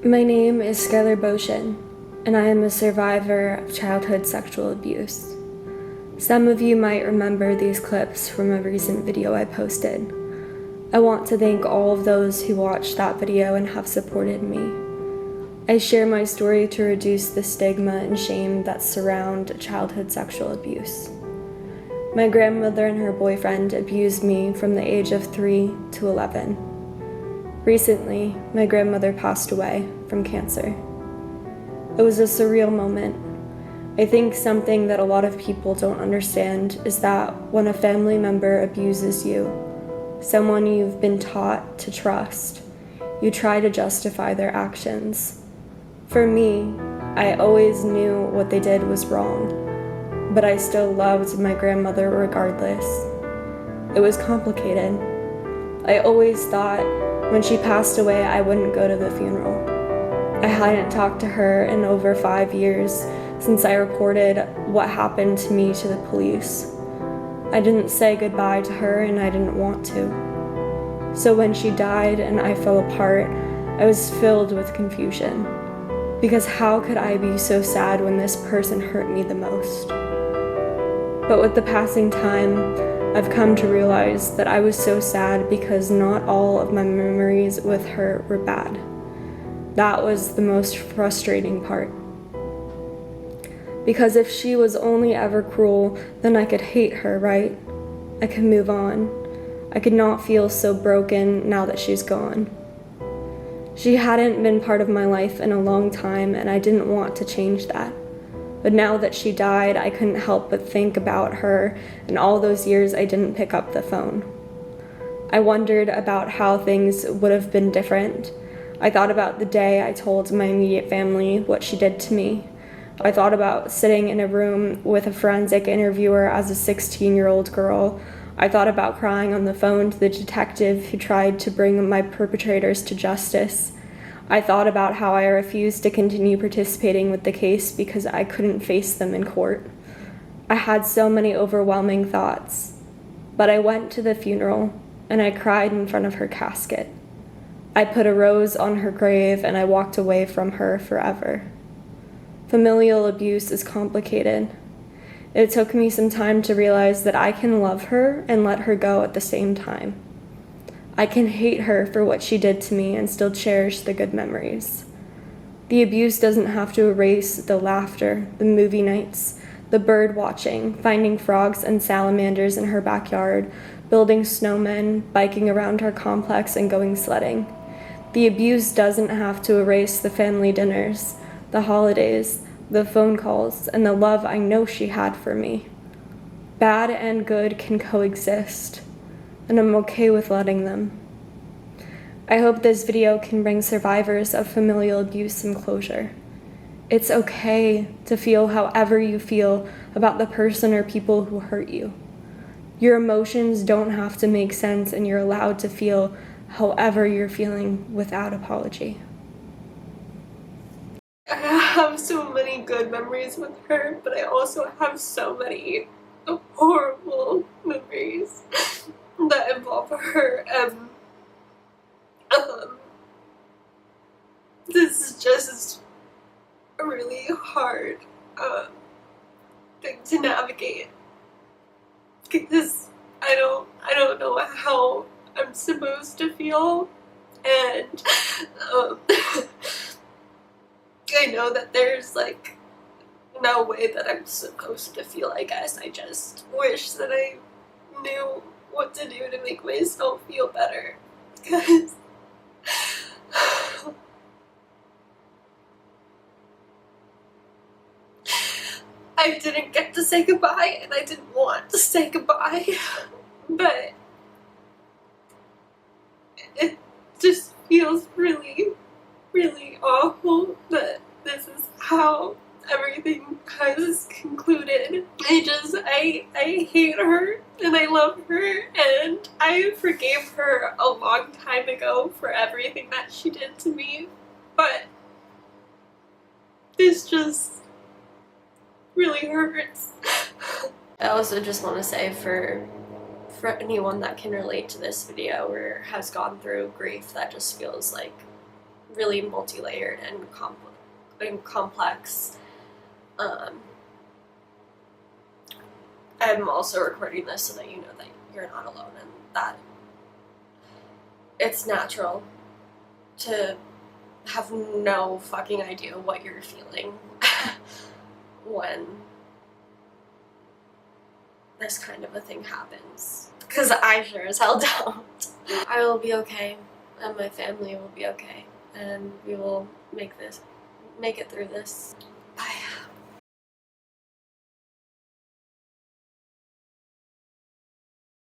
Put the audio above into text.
My name is Skylar Boshin, and I am a survivor of childhood sexual abuse. Some of you might remember these clips from a recent video I posted. I want to thank all of those who watched that video and have supported me. I share my story to reduce the stigma and shame that surround childhood sexual abuse. My grandmother and her boyfriend abused me from the age of 3 to 11. Recently, my grandmother passed away from cancer. It was a surreal moment. I think something that a lot of people don't understand is that when a family member abuses you, someone you've been taught to trust, you try to justify their actions. For me, I always knew what they did was wrong, but I still loved my grandmother regardless. It was complicated. I always thought when she passed away, I wouldn't go to the funeral. I hadn't talked to her in over 5 years since I reported what happened to me to the police. I didn't say goodbye to her and I didn't want to. So when she died and I fell apart, I was filled with confusion. Because how could I be so sad when this person hurt me the most? But with the passing time, I've come to realize that I was so sad because not all of my memories with her were bad. That was the most frustrating part. Because if she was only ever cruel, then I could hate her, right? I could move on. I could not feel so broken now that she's gone. She hadn't been part of my life in a long time, and I didn't want to change that. But now that she died, I couldn't help but think about her and all those years I didn't pick up the phone. I wondered about how things would have been different. I thought about the day I told my immediate family what she did to me. I thought about sitting in a room with a forensic interviewer as a 16-year-old girl. I thought about crying on the phone to the detective who tried to bring my perpetrators to justice. I thought about how I refused to continue participating with the case because I couldn't face them in court. I had so many overwhelming thoughts, but I went to the funeral and I cried in front of her casket. I put a rose on her grave and I walked away from her forever. Familial abuse is complicated. It took me some time to realize that I can love her and let her go at the same time. I can hate her for what she did to me and still cherish the good memories. The abuse doesn't have to erase the laughter, the movie nights, the bird watching, finding frogs and salamanders in her backyard, building snowmen, biking around her complex, and going sledding. The abuse doesn't have to erase the family dinners, the holidays, the phone calls, and the love I know she had for me. Bad and good can coexist, and I'm okay with letting them. I hope this video can bring survivors of familial abuse some closure. It's okay to feel however you feel about the person or people who hurt you. Your emotions don't have to make sense, and you're allowed to feel however you're feeling without apology. I have so many good memories with her, but I also have so many horrible memories that involve her. This is just a really hard thing to navigate because I don't know how I'm supposed to feel, and I know that there's like no way that I'm supposed to feel. I guess I just wish that I knew what to do to make myself feel better, because I didn't get to say goodbye and I didn't want to say goodbye, but it just feels really, really awful that this is how everything has concluded. I hate her and I love her, and I forgave her a long time ago for everything that she did to me, but this just really hurts. I also just want to say for anyone that can relate to this video or has gone through grief that just feels like really multi-layered and complex. I'm also recording this so that you know that you're not alone and that it's natural to have no fucking idea what you're feeling when this kind of a thing happens. Because I sure as hell don't. I will be okay, and my family will be okay, and we will make it through this.